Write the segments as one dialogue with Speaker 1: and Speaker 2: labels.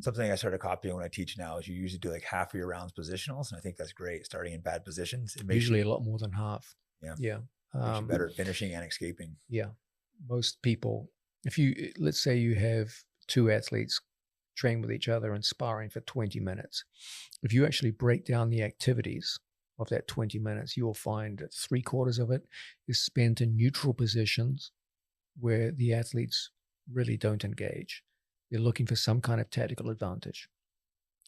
Speaker 1: something I started copying when I teach now is you usually do like half of your rounds positionals. And I think that's great. Starting in bad positions. It makes
Speaker 2: Usually
Speaker 1: you,
Speaker 2: a lot more than half.
Speaker 1: yeah,
Speaker 2: Yeah.
Speaker 1: makes you better at finishing and escaping.
Speaker 2: Yeah. Most people, if you, let's say you have two athletes train with each other and sparring for 20 minutes. If you actually break down the activities of that 20 minutes, you will find that 3/4 of it is spent in neutral positions where the athletes really don't engage. They're looking for some kind of tactical advantage.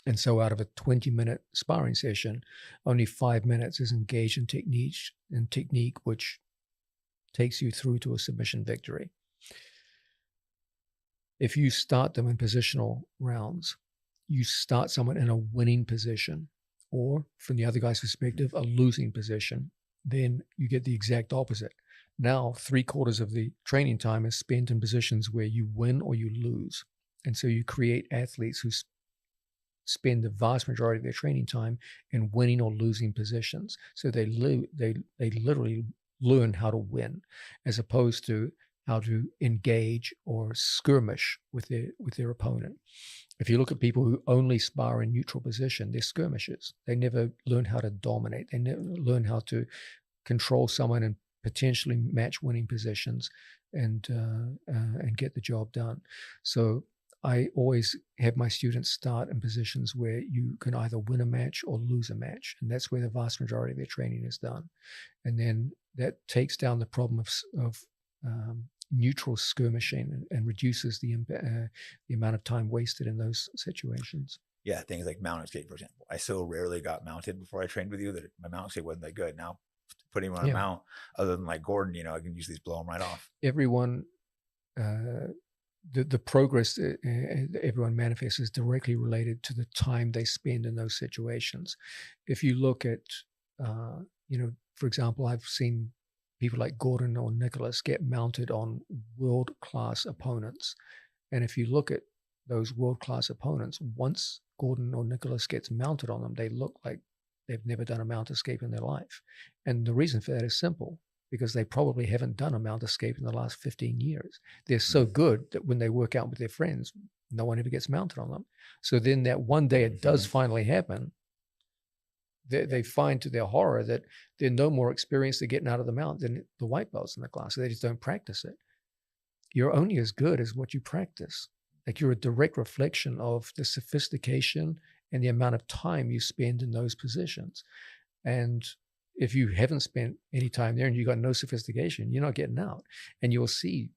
Speaker 2: And so out of a 20-minute sparring session, only 5 minutes is engaged in technique, which takes you through to a submission victory. If you start them in positional rounds, you start someone in a winning position, or from the other guy's perspective, a losing position, then you get the exact opposite. Now, 3/4 of the training time is spent in positions where you win or you lose. And so you create athletes who spend the vast majority of their training time in winning or losing positions. So they literally learn how to win, as opposed to how to engage or skirmish with their opponent. If you look at people who only spar in neutral position, they're skirmishers. They never learn how to dominate. They never learn how to control someone in potentially match-winning positions and get the job done. So I always have my students start in positions where you can either win a match or lose a match, and that's where the vast majority of their training is done. And then that takes down the problem of neutral skirmishing and reduces the amount of time wasted in those situations.
Speaker 1: Yeah, things like mount escape, for example. I so rarely got mounted before I trained with you that my mount escape wasn't that good. Now, putting him on a mount, other than like Gordon, you know, I can usually just blow him right off.
Speaker 2: Everyone, the progress everyone manifests is directly related to the time they spend in those situations. If you look at, for example, I've seen people like Gordon or Nicholas get mounted on world-class opponents. And if you look at those world-class opponents, once Gordon or Nicholas gets mounted on them, they look like they've never done a mount escape in their life. And the reason for that is simple, because they probably haven't done a mount escape in the last 15 years. They're so good that when they work out with their friends, no one ever gets mounted on them. So then that one day it does finally happen, they find to their horror that they're no more experienced at getting out of the mount than the white belts in the class. So they just don't practice it. You're only as good as what you practice. Like, you're a direct reflection of the sophistication and the amount of time you spend in those positions. And if you haven't spent any time there and you got no sophistication, you're not getting out. And you'll see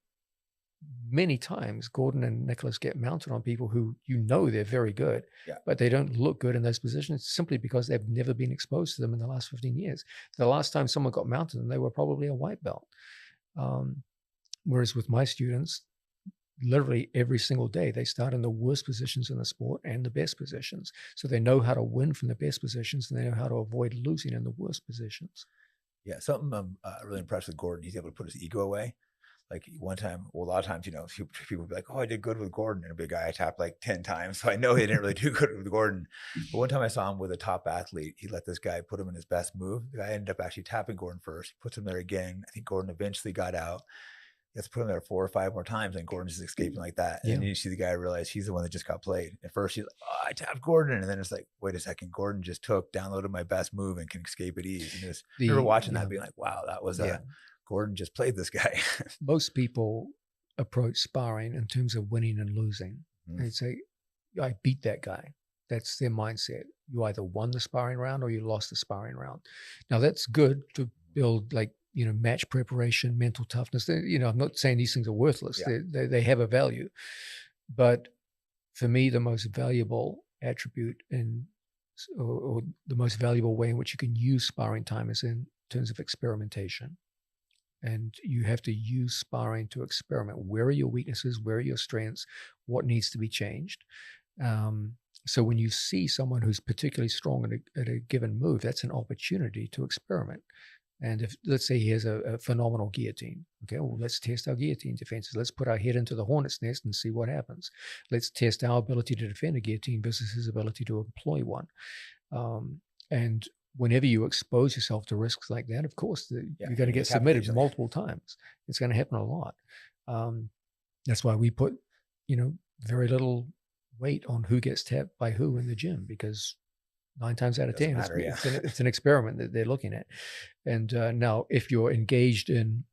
Speaker 2: many times Gordon and Nicholas get mounted on people who they're very good, but they don't look good in those positions simply because they've never been exposed to them in the last 15 years. The last time someone got mounted on them, they were probably a white belt. Whereas with my students, literally every single day, they start in the worst positions in the sport and the best positions. So they know how to win from the best positions, and they know how to avoid losing in the worst positions.
Speaker 1: Yeah, something I'm really impressed with Gordon. He's able to put his ego away. Like one time, well, a lot of times, people would be like, "Oh, I did good with Gordon," and a big guy I tapped like 10 times, so I know he didn't really do good with Gordon. But one time I saw him with a top athlete. He let this guy put him in his best move. The guy ended up actually tapping Gordon first. He puts him there again. I think Gordon eventually got out. He has to put him there 4 or 5 more times, and Gordon's just escaping like that. And then you see the guy realize he's the one that just got played. At first, he's like, "Oh, I tapped Gordon," and then it's like, "Wait a second, Gordon just downloaded my best move and can escape at ease." And I remember watching that, being like, "Wow, that was Gordon just played this guy."
Speaker 2: Most people approach sparring in terms of winning and losing. They say, "I beat that guy." That's their mindset. You either won the sparring round or you lost the sparring round. Now, that's good to build, like, match preparation, mental toughness. I'm not saying these things are worthless. They have a value. But for me, the most valuable attribute or the most valuable way in which you can use sparring time is in terms of experimentation. And you have to use sparring to experiment. Where are your weaknesses? Where are your strengths? What needs to be changed? So when you see someone who's particularly strong at a given move, that's an opportunity to experiment. And if, let's say, he has a phenomenal guillotine, okay, well, let's test our guillotine defenses. Let's put our head into the hornet's nest and see what happens. Let's test our ability to defend a guillotine versus his ability to employ one. And whenever you expose yourself to risks like that, of course, you're going to get submitted multiple times. It's going to happen a lot. That's why we put, very little weight on who gets tapped by who in the gym, because 9 times out of 10,
Speaker 1: matter,
Speaker 2: it's an experiment that they're looking at. And now, if you're engaged in,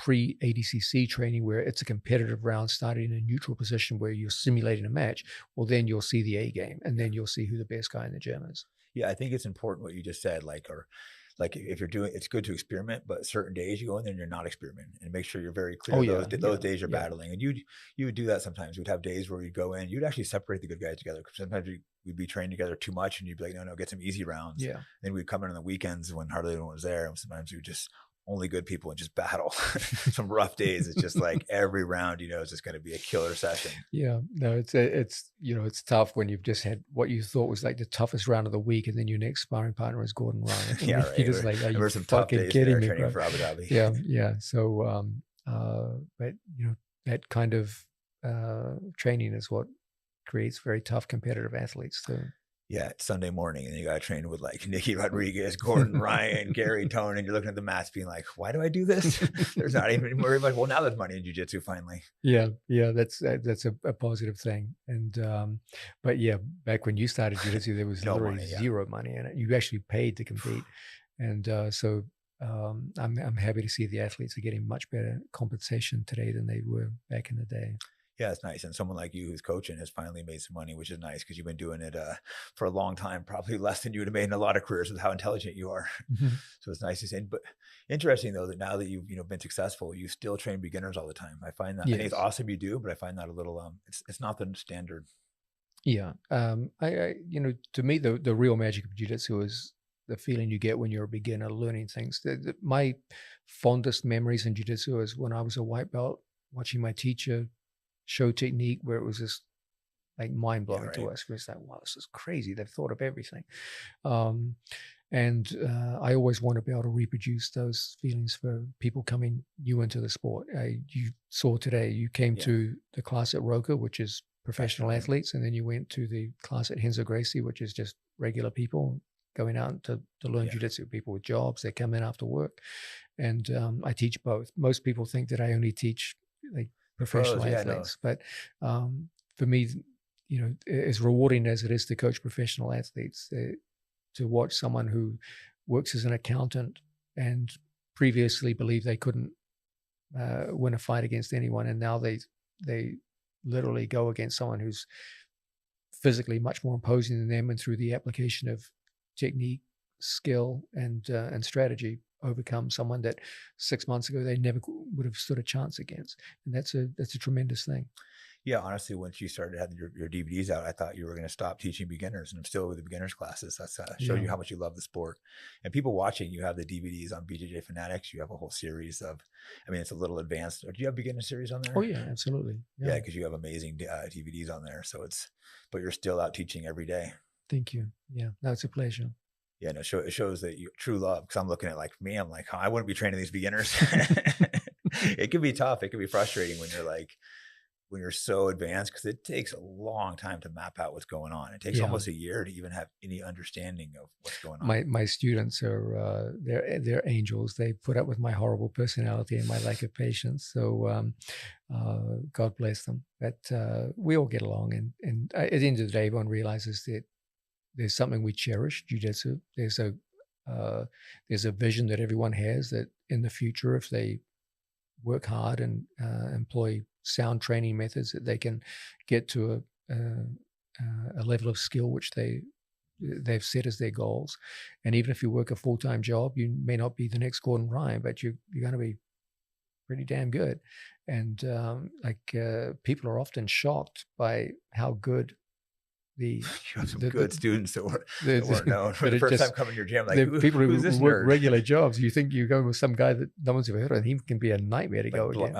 Speaker 2: pre-ADCC training where it's a competitive round starting in a neutral position where you're simulating a match, well, then you'll see the A game, and then you'll see who the best guy in the gym is.
Speaker 1: Yeah, I think it's important what you just said, like if you're doing, it's good to experiment, but certain days you go in there and you're not experimenting, and make sure you're very clear.
Speaker 2: Oh, yeah,
Speaker 1: those days you're battling, and you would do that sometimes. You'd have days where you'd go in, you'd actually separate the good guys together, because sometimes we'd be trained together too much, and you'd be like, no, get some easy rounds.
Speaker 2: Yeah.
Speaker 1: Then we'd come in on the weekends when hardly anyone was there, and sometimes we would just only good people and just battle. Some rough days. It's just like every round, it's just going to be a killer session.
Speaker 2: Yeah, no, it's tough when you've just had what you thought was like the toughest round of the week, and then your next sparring partner is Gordon Ryan.
Speaker 1: Yeah, right.
Speaker 2: You're just like, are you
Speaker 1: some tough days
Speaker 2: kidding me,
Speaker 1: training
Speaker 2: bro?
Speaker 1: for Abu Dhabi.
Speaker 2: Yeah. So, but that kind of training is what creates very tough competitive athletes too.
Speaker 1: Yeah, it's Sunday morning, and you got to train with like Nicky Rodriguez, Gordon Ryan, Gary Tone, and you're looking at the mats being like, why do I do this? There's not even very much. Well, now there's money in jiu-jitsu finally.
Speaker 2: Yeah, that's a positive thing. And but yeah, back when you started jiu-jitsu, there was literally zero money in it. You actually paid to compete, and so I'm happy to see the athletes are getting much better compensation today than they were back in the day.
Speaker 1: Yeah, it's nice. And someone like you who's coaching has finally made some money, which is nice, because you've been doing it for a long time, probably less than you would have made in a lot of careers with how intelligent you are. Mm-hmm. So it's nice to see. But interesting though, that now that you've been successful, you still train beginners all the time. I find that, yes. I think it's awesome you do, but I find that a little it's not the standard.
Speaker 2: Yeah. I to me the real magic of jiu-jitsu is the feeling you get when you're a beginner learning things. My fondest memories in jiu-jitsu is when I was a white belt, watching my teacher show technique where it was just like mind-blowing to us. It's like, wow, this is crazy. They've thought of everything. And I always want to be able to reproduce those feelings for people coming new into the sport. You saw today, you came to the class at Roka, which is professional athletes, and then you went to the class at Renzo Gracie, which is just regular people going out to learn jiu-jitsu, people with jobs. They come in after work. And I teach both. Most people think that I only teach like professional athletes, but for me, as rewarding as it is to coach professional athletes, to watch someone who works as an accountant and previously believed they couldn't win a fight against anyone, and now they literally go against someone who's physically much more imposing than them, and through the application of technique, skill, and strategy, overcome someone that 6 months ago they never would have stood a chance against. And that's a tremendous thing.
Speaker 1: Yeah, honestly, once you started having your DVDs out, I thought you were going to stop teaching beginners, and I'm still with the beginners classes. That's shows you how much you love the sport. And people watching, you have the DVDs on BJJ Fanatics. You have a whole series of, it's a little advanced. Do you have beginner series on there?
Speaker 2: Oh yeah, absolutely.
Speaker 1: Yeah, because you have amazing DVDs on there. So but you're still out teaching every day.
Speaker 2: Thank you. Yeah, no, it's a pleasure.
Speaker 1: Yeah, no, it shows that you true love. Because I'm looking at like me, I'm like, I wouldn't be training these beginners. It can be tough. It can be frustrating when you're so advanced, because it takes a long time to map out what's going on. It takes almost a year to even have any understanding of what's going on.
Speaker 2: My students are they're angels. They put up with my horrible personality and my lack of patience. So God bless them. But we all get along, and at the end of the day, everyone realizes that there's something we cherish, jiu-jitsu. There's a vision that everyone has, that in the future, if they work hard and employ sound training methods, that they can get to a level of skill which they've set as their goals. And even if you work a full-time job, you may not be the next Gordon Ryan, but you're going to be pretty damn good. And people are often shocked by how good
Speaker 1: you have some good students that weren't known for the first time coming to your gym. Like,
Speaker 2: people who
Speaker 1: this
Speaker 2: work
Speaker 1: nerd?
Speaker 2: regular jobs, you think you go with some guy that no one's ever heard of, and he can be a nightmare to go against.